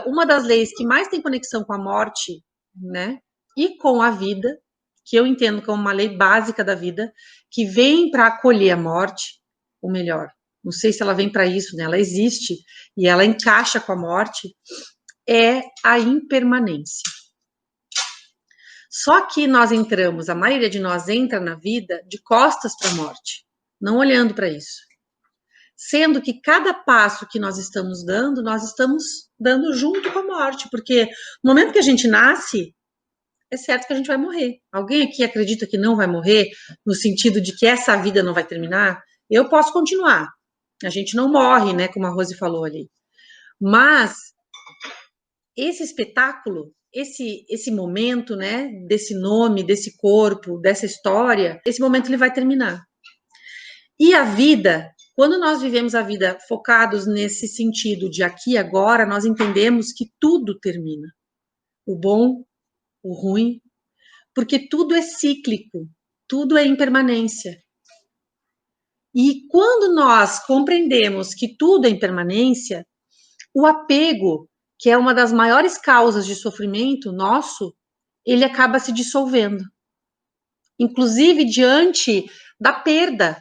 Uma das leis que mais tem conexão com a morte, né, e com a vida, que eu entendo como uma lei básica da vida, que vem para acolher a morte, ou melhor, não sei se ela vem para isso, né, ela existe e ela encaixa com a morte, é a impermanência. Só que nós entramos, a maioria de nós entra na vida de costas para a morte, não olhando para isso. Sendo que cada passo que nós estamos dando junto com a morte, porque no momento que a gente nasce, é certo que a gente vai morrer. Alguém aqui acredita que não vai morrer, no sentido de que essa vida não vai terminar? Eu posso continuar. A gente não morre, né, como a Rose falou ali. Mas esse espetáculo, esse momento, né, desse nome, desse corpo, dessa história, esse momento ele vai terminar. E a vida, quando nós vivemos a vida focados nesse sentido de aqui e agora, nós entendemos que tudo termina. O bom, o ruim, porque tudo é cíclico, tudo é impermanência. E quando nós compreendemos que tudo é impermanência, o apego, que é uma das maiores causas de sofrimento nosso, ele acaba se dissolvendo. Inclusive diante da perda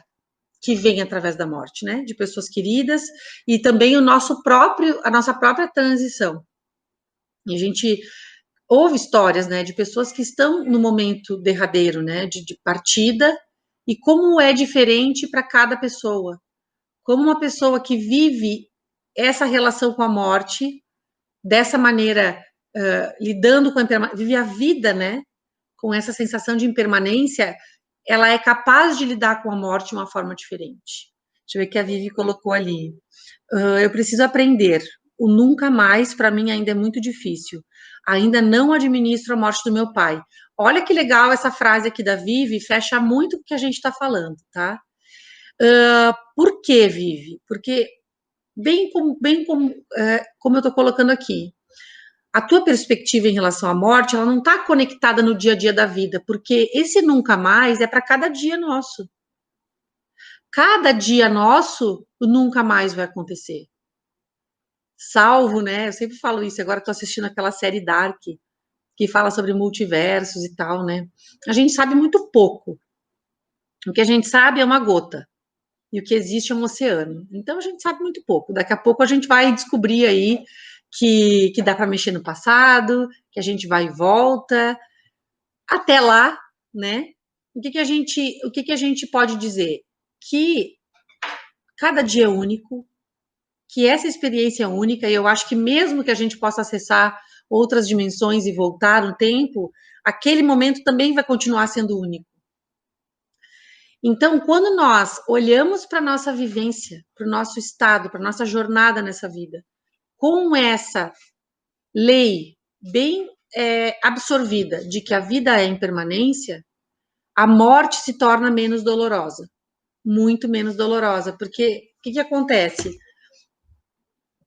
que vem através da morte, né, de pessoas queridas e também a nossa própria transição. E a gente ouve histórias, né, de pessoas que estão no momento derradeiro, né, de partida e como é diferente para cada pessoa. Como uma pessoa que vive essa relação com a morte dessa maneira, lidando com vive a vida, né, com essa sensação de impermanência, ela é capaz de lidar com a morte de uma forma diferente. Deixa eu ver o que a Vivi colocou ali. Eu preciso aprender. O nunca mais, para mim, ainda é muito difícil. Ainda não administro a morte do meu pai. Olha que legal essa frase aqui da Vivi, fecha muito com o que a gente está falando, tá? Por que, Vivi? Porque, como eu estou colocando aqui, a tua perspectiva em relação à morte, ela não está conectada no dia a dia da vida, porque esse nunca mais é para cada dia nosso. Cada dia nosso, o nunca mais vai acontecer. Salvo, né? Eu sempre falo isso, agora estou assistindo aquela série Dark, que fala sobre multiversos e tal, né? A gente sabe muito pouco. O que a gente sabe é uma gota. E o que existe é um oceano. Então a gente sabe muito pouco. Daqui a pouco a gente vai descobrir aí que dá para mexer no passado, que a gente vai e volta. Até lá, né? O que a gente pode dizer? Que cada dia é único, que essa experiência é única, e eu acho que mesmo que a gente possa acessar outras dimensões e voltar no tempo, aquele momento também vai continuar sendo único. Então, quando nós olhamos para a nossa vivência, para o nosso estado, para a nossa jornada nessa vida, com essa lei bem absorvida de que a vida é impermanência, a morte se torna menos dolorosa, muito menos dolorosa, porque o que acontece?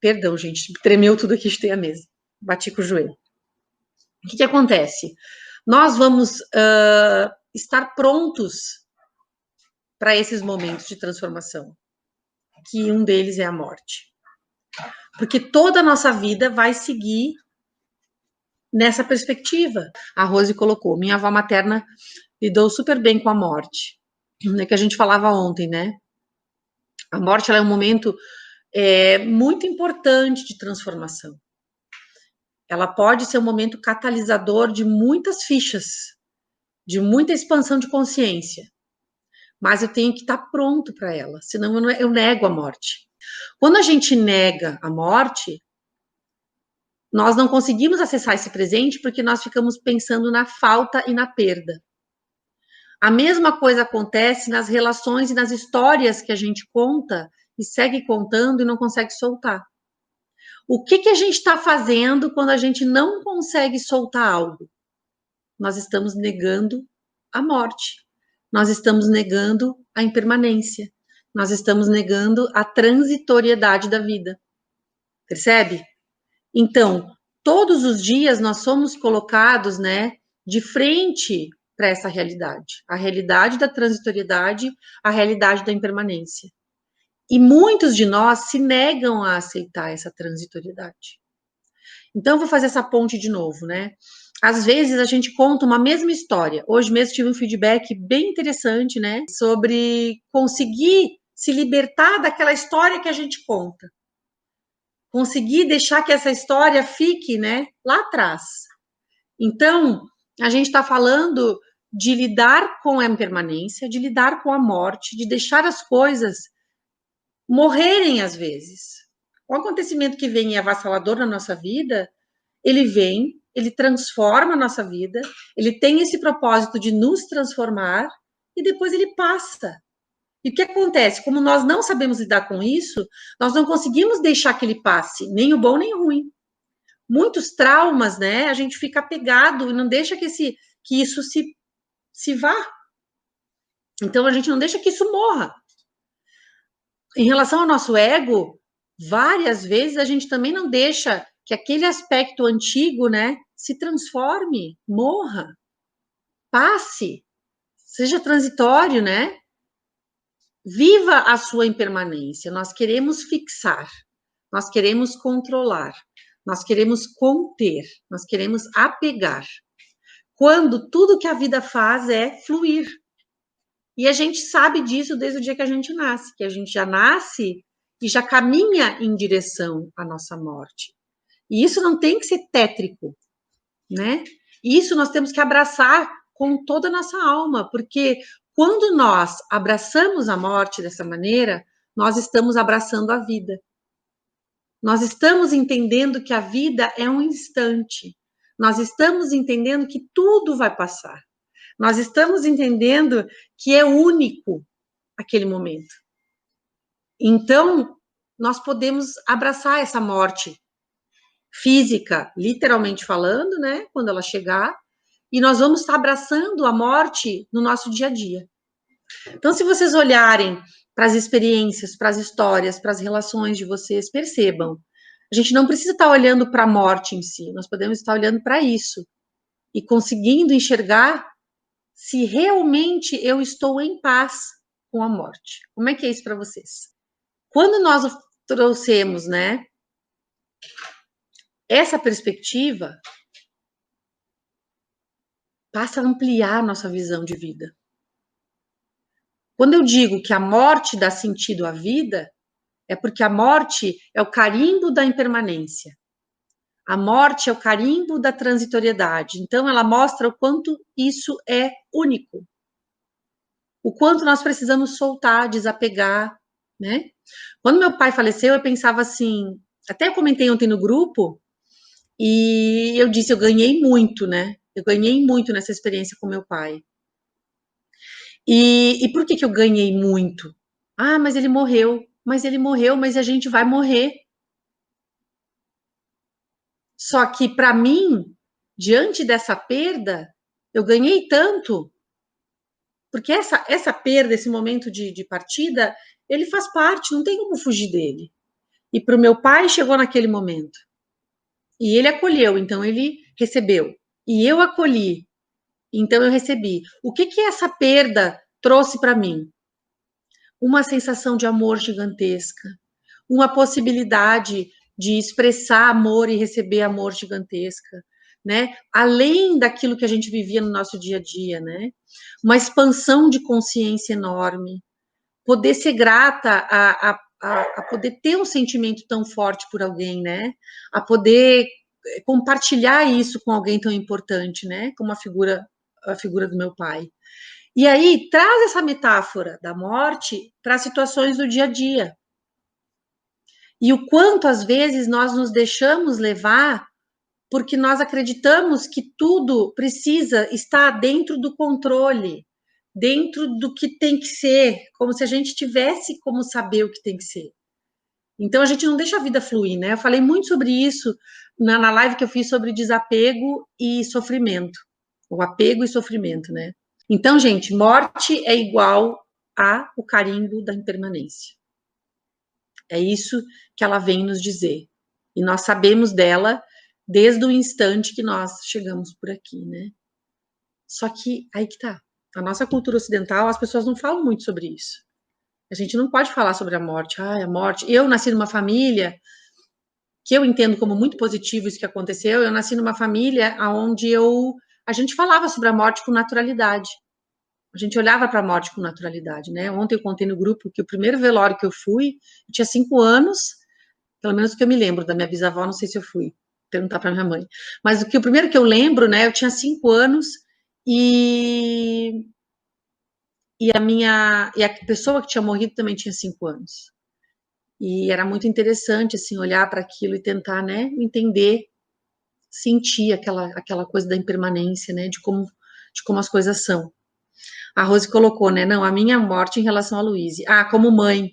Perdão, gente, tremeu tudo aqui, tem a mesa, bati com o joelho. O que acontece? Nós vamos estar prontos para esses momentos de transformação, que um deles é a morte. Porque toda a nossa vida vai seguir nessa perspectiva. A Rose colocou, minha avó materna lidou super bem com a morte, né, que a gente falava ontem, né? A morte ela é um momento muito importante de transformação. Ela pode ser um momento catalisador de muitas fichas, de muita expansão de consciência. Mas eu tenho que estar pronto para ela, senão eu nego a morte. Quando a gente nega a morte, nós não conseguimos acessar esse presente porque nós ficamos pensando na falta e na perda. A mesma coisa acontece nas relações e nas histórias que a gente conta e segue contando e não consegue soltar. O que a gente está fazendo quando a gente não consegue soltar algo? Nós estamos negando a morte. Nós estamos negando a impermanência. Nós estamos negando a transitoriedade da vida. Percebe? Então, todos os dias nós somos colocados, né, de frente para essa realidade. A realidade da transitoriedade, a realidade da impermanência. E muitos de nós se negam a aceitar essa transitoriedade. Então, eu vou fazer essa ponte de novo, né? Às vezes a gente conta uma mesma história. Hoje mesmo tive um feedback bem interessante, né? Sobre conseguir se libertar daquela história que a gente conta. Conseguir deixar que essa história fique, né, lá atrás. Então, a gente está falando de lidar com a impermanência, de lidar com a morte, de deixar as coisas morrerem às vezes. O acontecimento que vem é avassalador na nossa vida, ele vem, ele transforma a nossa vida, ele tem esse propósito de nos transformar e depois ele passa. E o que acontece? Como nós não sabemos lidar com isso, nós não conseguimos deixar que ele passe, nem o bom nem o ruim. Muitos traumas, né? A gente fica apegado e não deixa que isso se vá. Então a gente não deixa que isso morra. Em relação ao nosso ego, várias vezes a gente também não deixa que aquele aspecto antigo, né, se transforme, morra, passe, seja transitório, né? Viva a sua impermanência. Nós queremos fixar, nós queremos controlar, nós queremos conter, nós queremos apegar. Quando tudo que a vida faz é fluir. E a gente sabe disso desde o dia que a gente nasce, que a gente já nasce e já caminha em direção à nossa morte. E isso não tem que ser tétrico, né? Isso nós temos que abraçar com toda a nossa alma, porque quando nós abraçamos a morte dessa maneira, nós estamos abraçando a vida. Nós estamos entendendo que a vida é um instante. Nós estamos entendendo que tudo vai passar. Nós estamos entendendo que é único aquele momento. Então, nós podemos abraçar essa morte física, literalmente falando, né? Quando ela chegar, e nós vamos estar abraçando a morte no nosso dia a dia. Então, se vocês olharem para as experiências, para as histórias, para as relações de vocês, percebam. A gente não precisa estar olhando para a morte em si, nós podemos estar olhando para isso e conseguindo enxergar se realmente eu estou em paz com a morte. Como é que é isso para vocês? Quando nós trouxemos, né, essa perspectiva, passa a ampliar nossa visão de vida. Quando eu digo que a morte dá sentido à vida, é porque a morte é o carimbo da impermanência. A morte é o carimbo da transitoriedade. Então, ela mostra o quanto isso é único. O quanto nós precisamos soltar, desapegar, né? Quando meu pai faleceu, eu pensava assim, até eu comentei ontem no grupo, e eu disse, eu ganhei muito, né? Eu ganhei muito nessa experiência com meu pai. E por que eu ganhei muito? Ah, mas ele morreu. Mas ele morreu, mas a gente vai morrer. Só que para mim, diante dessa perda, eu ganhei tanto, porque essa perda, esse momento de partida, ele faz parte, não tem como fugir dele. E para o meu pai chegou naquele momento. E ele acolheu, então ele recebeu. E eu acolhi, então eu recebi. O que essa perda trouxe para mim? Uma sensação de amor gigantesca, uma possibilidade de expressar amor e receber amor gigantesca, né? Além daquilo que a gente vivia no nosso dia a dia, né? Uma expansão de consciência enorme, poder ser grata a poder ter um sentimento tão forte por alguém, né? A poder compartilhar isso com alguém tão importante, né? Como a figura do meu pai. E aí traz essa metáfora da morte para situações do dia a dia. E o quanto às vezes nós nos deixamos levar porque nós acreditamos que tudo precisa estar dentro do controle, dentro do que tem que ser, como se a gente tivesse como saber o que tem que ser. Então a gente não deixa a vida fluir, né? Eu falei muito sobre isso na live que eu fiz sobre desapego e sofrimento. O apego e sofrimento, né? Então, gente, morte é igual a o carimbo da impermanência. É isso que ela vem nos dizer. E nós sabemos dela desde o instante que nós chegamos por aqui, né? Só que aí que tá. A nossa cultura ocidental, as pessoas não falam muito sobre isso. A gente não pode falar sobre a morte. Ah, a morte. Eu nasci numa família que eu entendo como muito positivo isso que aconteceu. Eu nasci numa família onde a gente falava sobre a morte com naturalidade. A gente olhava para a morte com naturalidade, né? Ontem eu contei no grupo que o primeiro velório que eu fui, eu tinha 5 anos, pelo menos que eu me lembro da minha bisavó, não sei se eu fui perguntar para minha mãe. Mas o primeiro que eu lembro, né? Eu tinha 5 anos e a pessoa que tinha morrido também tinha 5 anos. E era muito interessante, assim, olhar para aquilo e tentar, né, entender, sentir aquela coisa da impermanência, né, de como as coisas são. A Rose colocou, né, não, a minha morte em relação a Luíse. Ah, como mãe.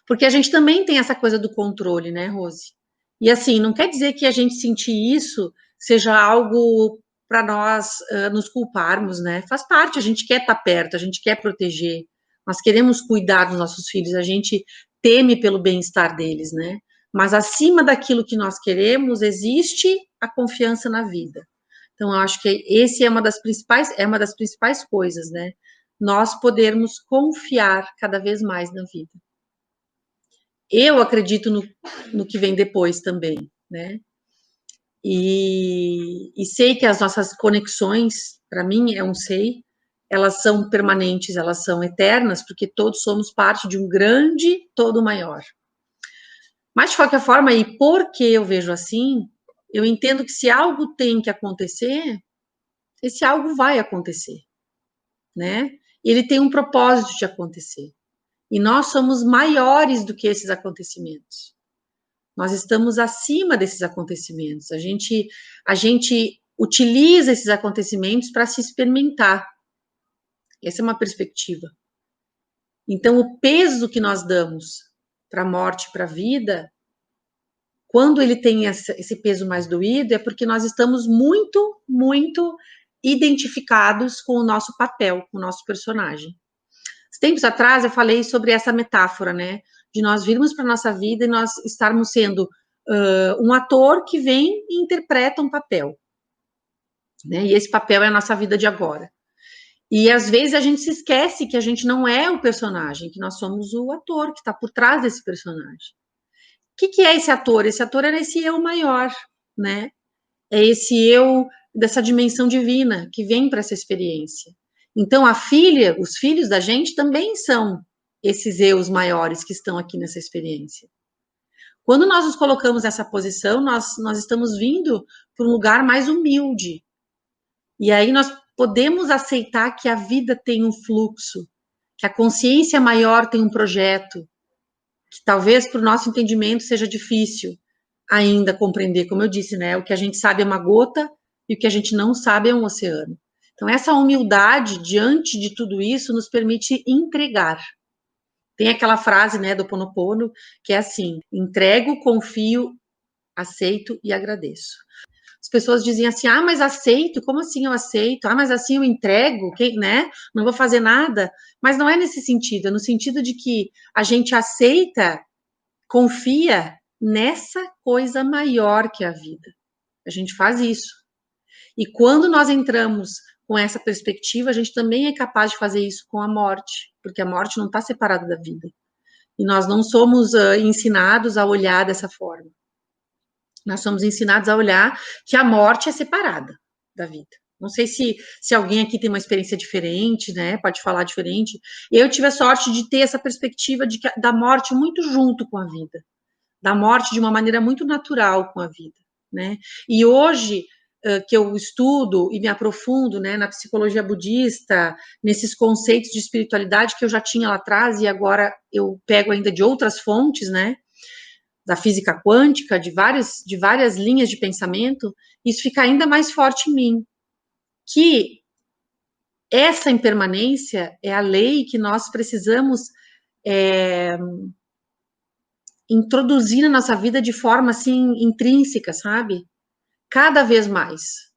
Porque a gente também tem essa coisa do controle, né, Rose? E assim, não quer dizer que a gente sentir isso seja algo para nós nos culparmos, né? Faz parte, a gente quer estar perto, a gente quer proteger, nós queremos cuidar dos nossos filhos, a gente teme pelo bem-estar deles, né? Mas acima daquilo que nós queremos, existe a confiança na vida. Então, eu acho que esse é uma das principais coisas, né? Nós podermos confiar cada vez mais na vida. Eu acredito no que vem depois também, né? E sei que as nossas conexões, para mim, elas são permanentes, elas são eternas, porque todos somos parte de um grande todo maior. Mas, de qualquer forma, e porque eu vejo assim, eu entendo que se algo tem que acontecer, esse algo vai acontecer, né? Ele tem um propósito de acontecer. E nós somos maiores do que esses acontecimentos. Nós estamos acima desses acontecimentos. A gente utiliza esses acontecimentos para se experimentar. Essa é uma perspectiva. Então, o peso que nós damos para a morte, para a vida, quando ele tem esse peso mais doído, é porque nós estamos muito, muito identificados com o nosso papel, com o nosso personagem. Tempos atrás eu falei sobre essa metáfora, né? De nós virmos para a nossa vida e nós estarmos sendo um ator que vem e interpreta um papel. Né? E esse papel é a nossa vida de agora. E às vezes a gente se esquece que a gente não é o personagem, que nós somos o ator que está por trás desse personagem. O que é esse ator? Esse ator é esse eu maior, né? É esse eu dessa dimensão divina que vem para essa experiência. Então, os filhos da gente também são esses eus maiores que estão aqui nessa experiência. Quando nós nos colocamos nessa posição, nós estamos vindo para um lugar mais humilde. E aí nós podemos aceitar que a vida tem um fluxo, que a consciência maior tem um projeto, que talvez para o nosso entendimento seja difícil ainda compreender, como eu disse, né? O que a gente sabe é uma gota e o que a gente não sabe é um oceano. Então, essa humildade diante de tudo isso nos permite entregar. Tem aquela frase, né, do Ho'oponopono, que é assim: entrego, confio, aceito e agradeço. As pessoas dizem assim: ah, mas aceito, como assim eu aceito? Ah, mas assim eu entrego, né? Não vou fazer nada. Mas não é nesse sentido, é no sentido de que a gente aceita, confia nessa coisa maior que é a vida. A gente faz isso. E quando nós entramos com essa perspectiva, a gente também é capaz de fazer isso com a morte, porque a morte não está separada da vida. E nós não somos ensinados a olhar dessa forma. Nós somos ensinados a olhar que a morte é separada da vida. Não sei se alguém aqui tem uma experiência diferente, né? Pode falar diferente. Eu tive a sorte de ter essa perspectiva da morte muito junto com a vida, da morte de uma maneira muito natural com a vida, né? E hoje que eu estudo e me aprofundo, né, na psicologia budista, nesses conceitos de espiritualidade que eu já tinha lá atrás e agora eu pego ainda de outras fontes, né? Da física quântica, de várias linhas de pensamento, isso fica ainda mais forte em mim. Que essa impermanência é a lei que nós precisamos introduzir na nossa vida de forma assim intrínseca, sabe? Cada vez mais.